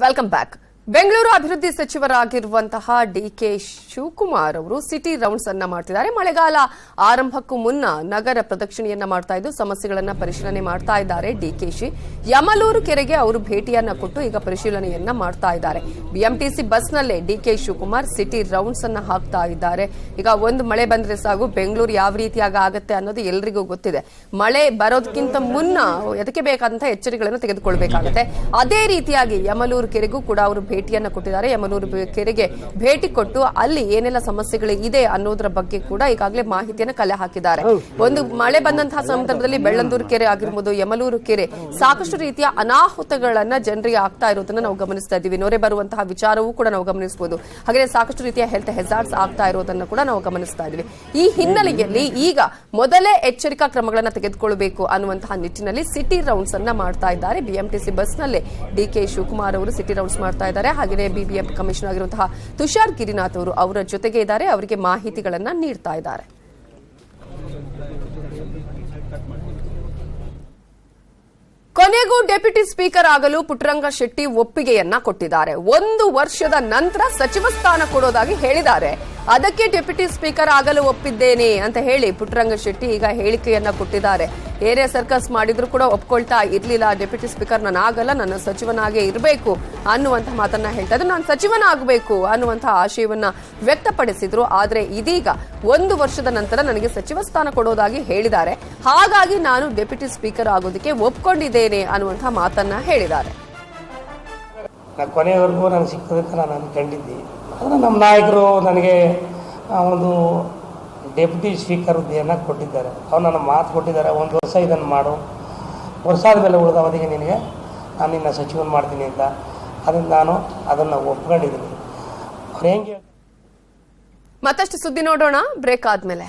Welcome back. Bengaluru ಅಭಿವೃದ್ಧಿ ಸಚಿವರಾಗಿರುವಂತಹ DK Shivakumar ಅವರು city rounds ಅನ್ನ ಮಾಡ್ತಿದ್ದಾರೆ. ಮಳೆಗಾಲ ಆರಂಭಕ್ಕೂ ಮುನ್ನ ನಗರ ಪ್ರದಕ್ಷಿಣೆಯನ್ನ ಮಾಡ್ತಾ ಇದ್ದು ಸಮಸ್ಯೆಗಳನ್ನ ಪರಿಶೀಲನೆ ಮಾಡ್ತಾ ಇದ್ದಾರೆ. ಡಿಕೆಶಿ ಯಮಲೂರು ಕೆರೆಗೆ ಅವರು ಭೇಟಿಯನ್ನ ಕೊಟ್ಟು ಈಗ ಪರಿಶೀಲನೆಯನ್ನ ಮಾಡ್ತಾ ಇದ್ದಾರೆ. ಬಿಎಂಟಿಸಿ ಬಸ್ನಲ್ಲೇ ಡಿಕೆ ಶಿವಕುಮಾರ್ ಸಿಟಿ ರೌಂಡ್ಸ್ ಅನ್ನ ಹಾಕ್ತಾ ಇದ್ದಾರೆ. ಈಗ ಒಂದು ಮಳೆ ಬಂದ್ರೆ ಸಾಕು, ಬೆಂಗಳೂರು ಯಾವ ರೀತಿಯಾಗಿ ಆಗುತ್ತೆ ಅನ್ನೋದು ಎಲ್ರಿಗೂ ಗೊತ್ತಿದೆ. ಮಳೆ ಬರೋದಕ್ಕಿಂತ ಮುನ್ನ ಅದಕ್ಕೆ ಬೇಕಾದಂತಹ ಎಚ್ಚರಿಕೆಗಳನ್ನು ತೆಗೆದುಕೊಳ್ಬೇಕಾಗುತ್ತೆ. ಅದೇ ರೀತಿಯಾಗಿ ಯಮಲೂರು ಕೆರೆಗೂ ಕೂಡ ಅವರು ಭೇಟಿಯನ್ನ ಕೊಟ್ಟಿದ್ದಾರೆ. ಯಮಲೂರು ಕೆರೆಗೆ ಭೇಟಿ ಕೊಟ್ಟು ಅಲ್ಲಿ ಏನೆಲ್ಲ ಸಮಸ್ಯೆಗಳು ಇದೆ ಅನ್ನೋದರ ಬಗ್ಗೆ ಕೂಡ ಈಗಾಗಲೇ ಮಾಹಿತಿಯನ್ನು ಕಲೆ ಹಾಕಿದ್ದಾರೆ. ಒಂದು ಮಳೆ ಬಂದಂತಹ ಸಂದರ್ಭದಲ್ಲಿ ಬೆಳ್ಳಂದೂರು ಕೆರೆ ಆಗಿರ್ಬೋದು, ಯಮಲೂರು ಕೆರೆ ಸಾಕಷ್ಟು ರೀತಿಯ ಅನಾಹುತಗಳನ್ನ ಜನರಿಗೆ ಆಗ್ತಾ ಇರೋದನ್ನ ನಾವು ಗಮನಿಸ್ತಾ ಇದ್ದೀವಿ. ನೊರೆ ಬರುವಂತಹ ವಿಚಾರವೂ ಕೂಡ ನಾವು ಗಮನಿಸಬಹುದು. ಹಾಗೆ ಸಾಕಷ್ಟು ರೀತಿಯ ಹೆಲ್ತ್ ಹೆಜಾರ್ಡ್ಸ್ ಆಗ್ತಾ ಇರೋದನ್ನ ಕೂಡ ನಾವು ಗಮನಿಸ್ತಾ ಇದ್ದೀವಿ. ಈ ಹಿನ್ನೆಲೆಯಲ್ಲಿ ಈಗ ಮೊದಲೇ ಎಚ್ಚರಿಕಾ ಕ್ರಮಗಳನ್ನು ತೆಗೆದುಕೊಳ್ಳಬೇಕು ಅನ್ನುವಂತಹ ನಿಟ್ಟಿನಲ್ಲಿ ಸಿಟಿ ರೌಂಡ್ಸ್ ಅನ್ನ ಮಾಡ್ತಾ ಇದ್ದಾರೆ. ಬಿಎಂಟಿಸಿ ಬಸ್ನಲ್ಲೇ ಡಿಕೆ ಶಿವಕುಮಾರ್ ಅವರು ಸಿಟಿ ರೌಂಡ್ಸ್ ಮಾಡ್ತಾ ಇದ್ದಾರೆ. ಹಾಗೆಯೇ ಬಿಬಿಎಂಪಿ ಕಮಿಷನರ್ ಆಗಿರುವಂತಹ ತುಷಾರ್ ಗಿರಿನಾಥ್ ಅವರು ಅವರ ಜೊತೆಗೆ ಇದ್ದಾರೆ. ಅವರಿಗೆ ಮಾಹಿತಿಗಳನ್ನ ನೀಡ್ತಾ ಇದ್ದಾರೆ. ಕೊನೆಗೂ ಡೆಪ್ಯೂಟಿ ಸ್ಪೀಕರ್ ಆಗಲು ಪುಟ್ಟರಂಗ ಶೆಟ್ಟಿ ಒಪ್ಪಿಗೆಯನ್ನ ಕೊಟ್ಟಿದ್ದಾರೆ. 1 ವರ್ಷದ ನಂತರ ಸಚಿವ ಸ್ಥಾನ ಕೊಡೋದಾಗಿ ಹೇಳಿದ್ದಾರೆ. ಅದಕ್ಕೆ ಡೆಪ್ಯೂಟಿ ಸ್ಪೀಕರ್ ಆಗಲು ಒಪ್ಪಿದ್ದೇನೆ ಅಂತ ಹೇಳಿ ಪುಟ್ಟರಂಗ ಶೆಟ್ಟಿ ಈಗ ಹೇಳಿಕೆಯನ್ನ ಕೊಟ್ಟಿದ್ದಾರೆ. ಏನೇ ಸರ್ಕಸ್ ಮಾಡಿದ್ರು ಕೂಡ ಒಪ್ಕೊಳ್ತಾ ಇರ್ಲಿಲ್ಲ. ಡೆಪ್ಯೂಟಿ ಸ್ಪೀಕರ್ ನಾನು ಆಗಲ್ಲ, ನನ್ನ ಸಚಿವನಾಗೇ ಇರಬೇಕು ಅನ್ನುವಂಥ ಮಾತನ್ನ ಹೇಳ್ತಾ ಇದ್ರು. ನಾನು ಸಚಿವನಾಗಬೇಕು ಅನ್ನುವಂಥ ಆಶಯವನ್ನ ವ್ಯಕ್ತಪಡಿಸಿದ್ರು. ಆದ್ರೆ ಇದೀಗ 1 ವರ್ಷದ ನಂತರ ನನಗೆ ಸಚಿವ ಸ್ಥಾನ ಕೊಡೋದಾಗಿ ಹೇಳಿದ್ದಾರೆ. ಹಾಗಾಗಿ ನಾನು ಡೆಪ್ಯೂಟಿ ಸ್ಪೀಕರ್ ಆಗೋದಕ್ಕೆ ಒಪ್ಕೊಂಡಿದ್ದೇನೆ ಅನ್ನುವಂಥ ಮಾತನ್ನ ಹೇಳಿದ್ದಾರೆ. ಕೊನೆಯವರೆಗೂ ನನಗೆ ಸಿಗ್ತದೆ ಅಂತ ನಾನು ಅನ್ಕೊಂಡಿದ್ದೆ. ಆದರೆ ನಮ್ಮ ನಾಯಕರು ನನಗೆ ಒಂದು ಡೆಪ್ಯೂಟಿ ಸ್ಪೀಕರ್ ಹುದ್ದೆಯನ್ನು ಕೊಟ್ಟಿದ್ದಾರೆ. ಅವ್ರು ನನ್ನ ಮಾತು ಕೊಟ್ಟಿದ್ದಾರೆ, 1 ವರ್ಷ ಇದನ್ನು ಮಾಡು, ವರ್ಷ ಆದಮೇಲೆ ಉಳಿದ ಅವಧಿಗೆ ನಿನಗೆ ನಾನು ನಿನ್ನ ಸಚಿವನ ಮಾಡ್ತೀನಿ ಅಂತ. ಅದನ್ನು ನಾನು ಅದನ್ನು ಒಪ್ಕೊಂಡಿದ್ದೀನಿ. ಅವ್ರು ಹೆಂಗೆ ಮತ್ತಷ್ಟು ಸುದ್ದಿ ನೋಡೋಣ ಬ್ರೇಕ್ ಆದ್ಮೇಲೆ.